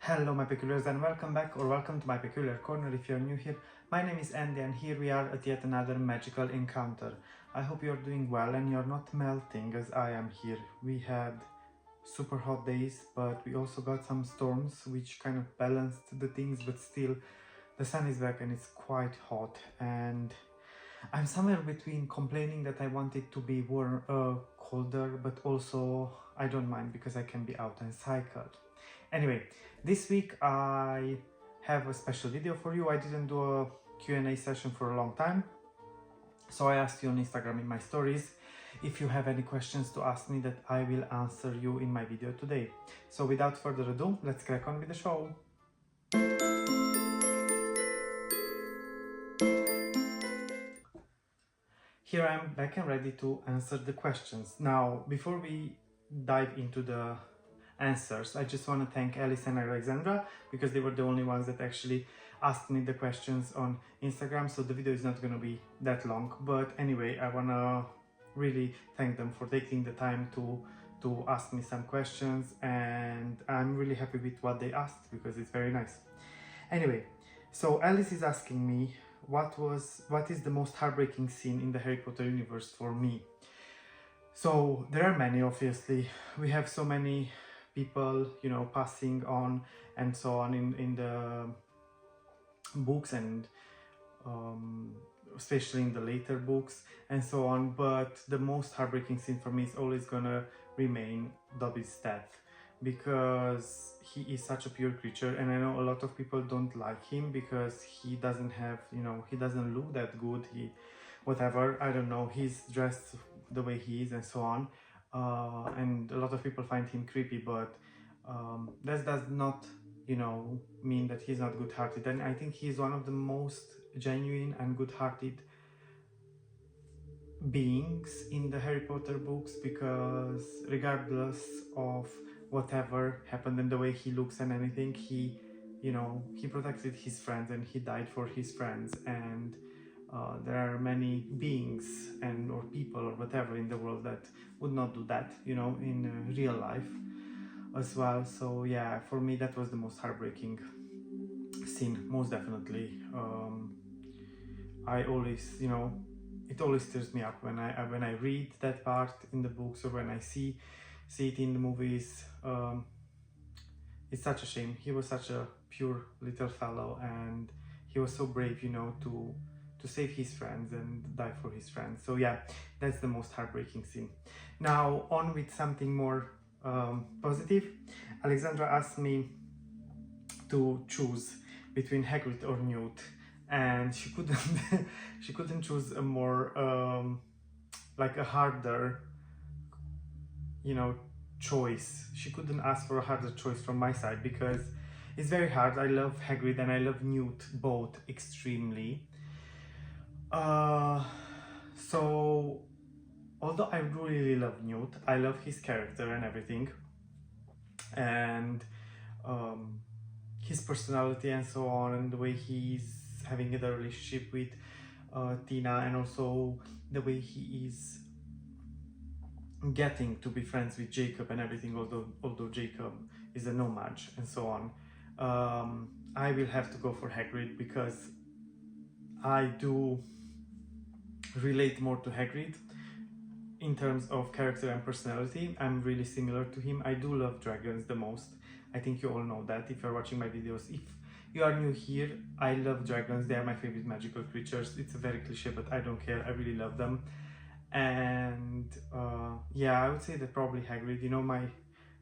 Hello my peculiars and welcome back or welcome to my peculiar corner if you're new here. My name is Andy and here we are at yet another magical encounter. I hope you're doing well and you're not melting as I am here. We had super hot days, but we also got some storms which kind of balanced the things, but still the sun is back and it's quite hot, and I'm somewhere between complaining that I want it to be colder, but also I don't mind because I can be out and cycle. Anyway, this week I have a special video for you. I didn't do a Q&A session for a long time, so I asked you on Instagram in my stories if you have any questions to ask me that I will answer you in my video today. So without further ado, let's crack on with the show. Here I am back and ready to answer the questions. Now, before we dive into the answers, I just want to thank Alice and Alexandra because they were the only ones that actually asked me the questions on Instagram, so the video is not going to be that long. But anyway, I want to really thank them for taking the time to ask me some questions, and I'm really happy with what they asked because it's very nice. Anyway, so Alice is asking me what is the most heartbreaking scene in the Harry Potter universe for me. So there are many, obviously. We have so many people, you know, passing on and so on in the books, and especially in the later books and so on, but the most heartbreaking scene for me is always gonna remain Dobby's death, because he is such a pure creature, and I know a lot of people don't like him because he doesn't have, you know, he doesn't look that good, he whatever, I don't know, he's dressed the way he is and so on, and a lot of people find him creepy, but that does not, you know, mean that he's not good-hearted, and I think he's one of the most genuine and good-hearted beings in the Harry Potter books, because regardless of whatever happened and the way he looks and anything, he, you know, he protected his friends and he died for his friends, and there are many beings and or people or whatever in the world that would not do that, you know, in real life as well. So yeah, for me that was the most heartbreaking scene, most definitely. I always, you know, it always stirs me up when I read that part in the books or when I see it in the movies. It's such a shame. He was such a pure little fellow, and he was so brave, you know, to save his friends and die for his friends. So yeah, that's the most heartbreaking scene. Now on with something more positive. Alexandra asked me to choose between Hagrid or Newt, and she couldn't she couldn't choose a more like a harder, you know, choice. She couldn't ask for a harder choice from my side because it's very hard. I love Hagrid and I love Newt both extremely. So although I do really love Newt, I love his character and everything, and his personality and so on, and the way he's having a relationship with Tina, and also the way he is getting to be friends with Jacob and everything, although Jacob is a nomad and so on. I will have to go for Hagrid because I do relate more to Hagrid in terms of character and personality. I'm really similar to him. I do love dragons the most. I think you all know that if you're watching my videos. If you are new here, I love dragons. They are my favorite magical creatures. It's a very cliche, but I don't care. I really love them. And yeah, I would say that probably Hagrid. You know, my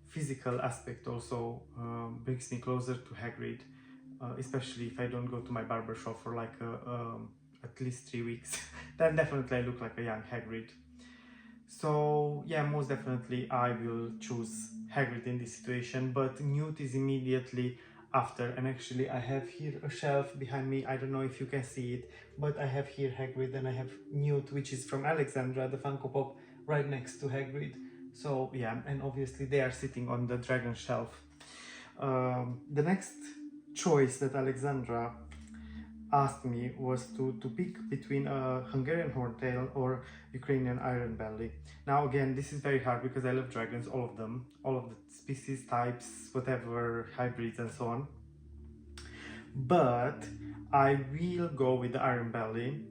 physical aspect also brings me closer to Hagrid, especially if I don't go to my barber shop for like at least 3 weeks. Then definitely I look like a young Hagrid. So yeah, most definitely I will choose Hagrid in this situation, but Newt is immediately after. And actually I have here a shelf behind me, I don't know if you can see it, but I have here Hagrid and I have Newt, which is from Alexandra, the Funko Pop, right next to Hagrid. So yeah, and obviously they are sitting on the dragon shelf. The next choice that Alexandra asked me was to pick between a Hungarian horntail or Ukrainian iron belly. Now again, this is very hard because I love dragons, all of them, all of the species, types, whatever, hybrids and so on. But I will go with the iron belly,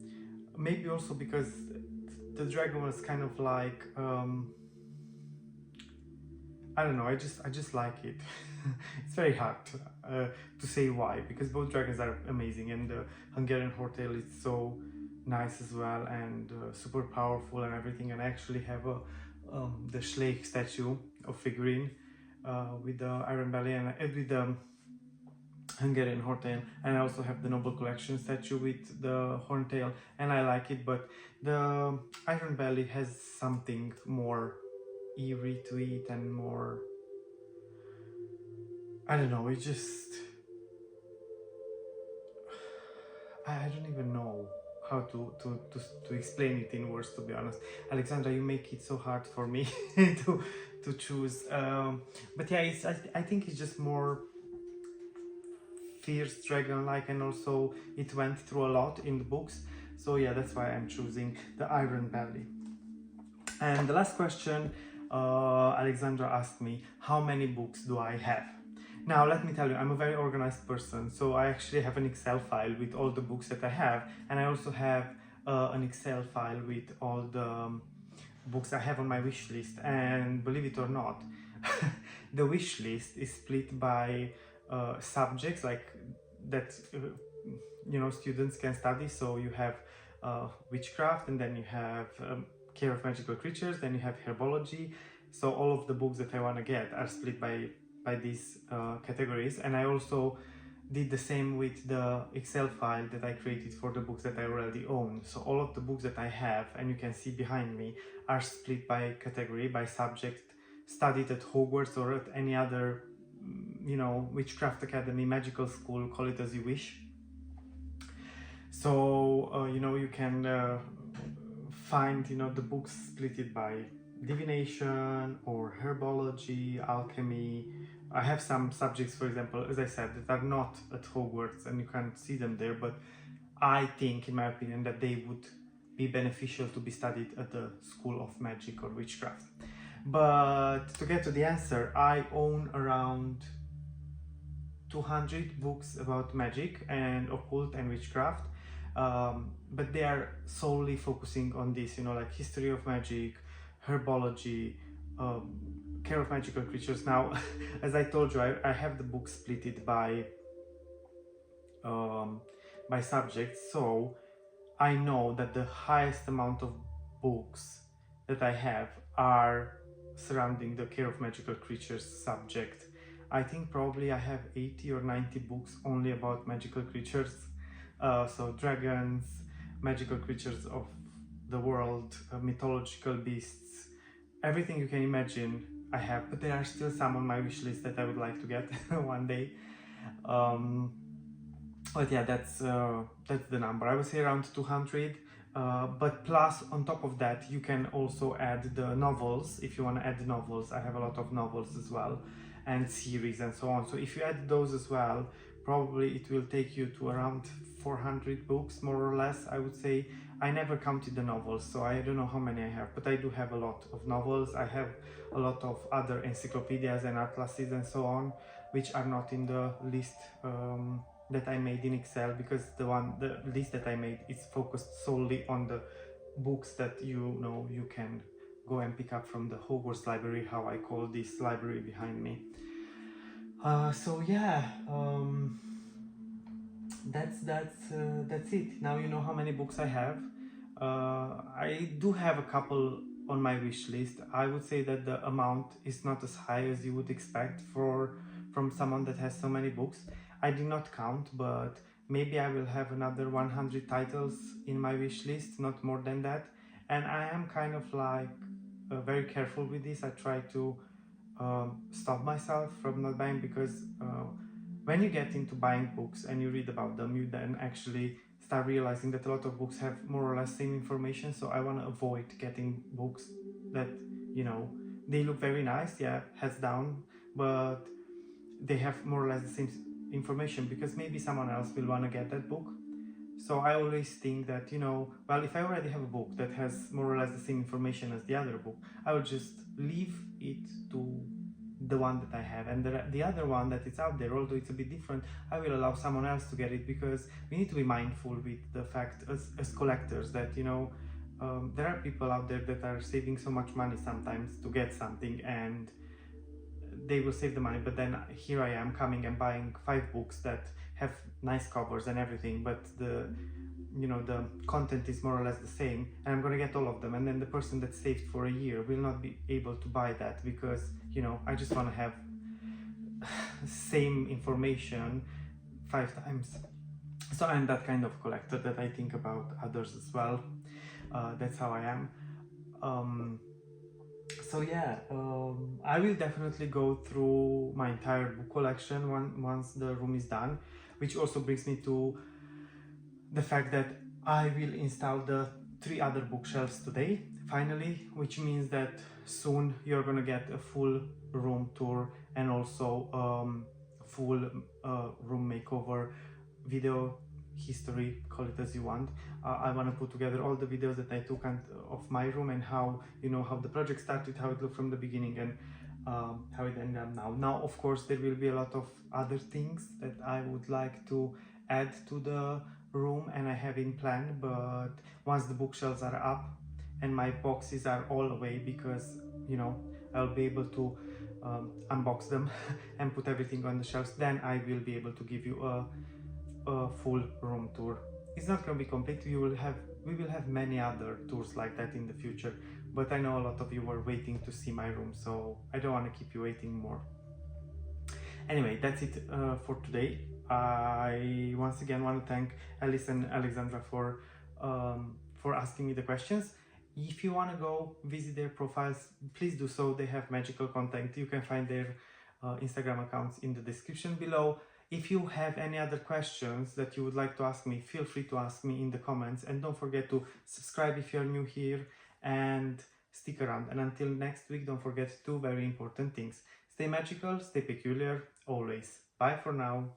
maybe also because the dragon was kind of like I don't know. I just like it. It's very hard to say why, because both dragons are amazing, and the Hungarian Hortail is so nice as well, and super powerful and everything. And I actually have a the Schleich statue of figurine with the Iron Belly and with the Hungarian Hortail, and I also have the Noble Collection statue with the Horntail, and I like it. But the Iron Belly has something more eerie to it and more, I don't know, it just I don't even know how to explain it in words, to be honest. Alexandra, you make it so hard for me to choose, but yeah, I think it's just more fierce dragon like, and also it went through a lot in the books, so yeah, that's why I'm choosing the Iron Belly. And the last question, Alexandra asked me, how many books do I have? Now, let me tell you, I'm a very organized person, so I actually have an Excel file with all the books that I have, and I also have an Excel file with all the books I have on my wish list. And believe it or not, the wish list is split by subjects like that, you know, students can study. So you have witchcraft, and then you have care of magical creatures, then you have herbology. So all of the books that I want to get are split by these categories. And I also did the same with the Excel file that I created for the books that I already own. So all of the books that I have, and you can see behind me, are split by category, by subject, studied at Hogwarts or at any other, you know, witchcraft academy, magical school, call it as you wish. So you know, you can find, you know, the books split by divination or herbology, alchemy. I have some subjects, for example, as I said, that are not at Hogwarts and you can't see them there, but I think, in my opinion, that they would be beneficial to be studied at the School of Magic or Witchcraft. But to get to the answer, I own around 200 books about magic and occult and witchcraft, but they are solely focusing on this, you know, like history of magic, herbology, care of magical creatures. Now, as I told you, I have the book splitted by subjects, so I know that the highest amount of books that I have are surrounding the care of magical creatures subject. I think probably I have 80 or 90 books only about magical creatures. So dragons, magical creatures of the world, mythological beasts, everything you can imagine I have, but there are still some on my wish list that I would like to get one day. But yeah, that's the number. I would say around 200. But plus, on top of that, you can also add the novels. If you want to add the novels, I have a lot of novels as well, and series and so on. So if you add those as well, probably it will take you to around 400 books, more or less, I would say. I never counted the novels, so I don't know how many I have, but I do have a lot of novels. I have a lot of other encyclopedias and atlases and so on, which are not in the list that I made in Excel, because the list that I made is focused solely on the books that, you know, you can go and pick up from the Hogwarts library, how I call this library behind me. So yeah, that's it. Now you know how many books I have. I do have a couple on my wish list. I would say that the amount is not as high as you would expect from someone that has so many books. I did not count, but maybe I will have another 100 titles in my wish list, not more than that. And I am kind of like very careful with this. I try to stop myself from not buying, because when you get into buying books and you read about them, you then actually start realizing that a lot of books have more or less same information. So I want to avoid getting books that, you know, they look very nice, yeah, heads down, but they have more or less the same information, because maybe someone else will want to get that book, So I always think that, you know, well, if I already have a book that has more or less the same information as the other book, I will just leave it to the one that I have, and the other one that is out there, although it's a bit different, I will allow someone else to get it, because we need to be mindful with the fact as collectors that, you know, there are people out there that are saving so much money sometimes to get something, and they will save the money, but then here I am coming and buying 5 books that have nice covers and everything, but the, you know, the content is more or less the same, and I'm gonna get all of them, and then the person that saved for a year will not be able to buy that, because, you know, I just want to have same information 5 times. So I'm that kind of collector, that I think about others as well. That's how I am. So yeah, I will definitely go through my entire book collection once the room is done, which also brings me to the fact that I will install the 3 other bookshelves today, finally, which means that soon you're gonna get a full room tour and also full room makeover video history, call it as you want. I want to put together all the videos that I took of my room, and how, you know, how the project started, how it looked from the beginning, and how it ended up now. Now, of course, there will be a lot of other things that I would like to add to the room, and I have in plan, but once the bookshelves are up and my boxes are all away, because, you know, I'll be able to unbox them and put everything on the shelves, then I will be able to give you a full room tour. It's not going to be complete. We will have many other tours like that in the future, but I know a lot of you were waiting to see my room, so I don't want to keep you waiting more. Anyway, that's it for today. I once again want to thank Alice and Alexandra for asking me the questions. If you want to go visit their profiles, please do so. They have magical content. You can find their Instagram accounts in the description below. If you have any other questions that you would like to ask me, feel free to ask me in the comments, and don't forget to subscribe if you're new here, and stick around. And until next week, don't forget 2 very important things: stay magical, stay peculiar, always. Bye for now.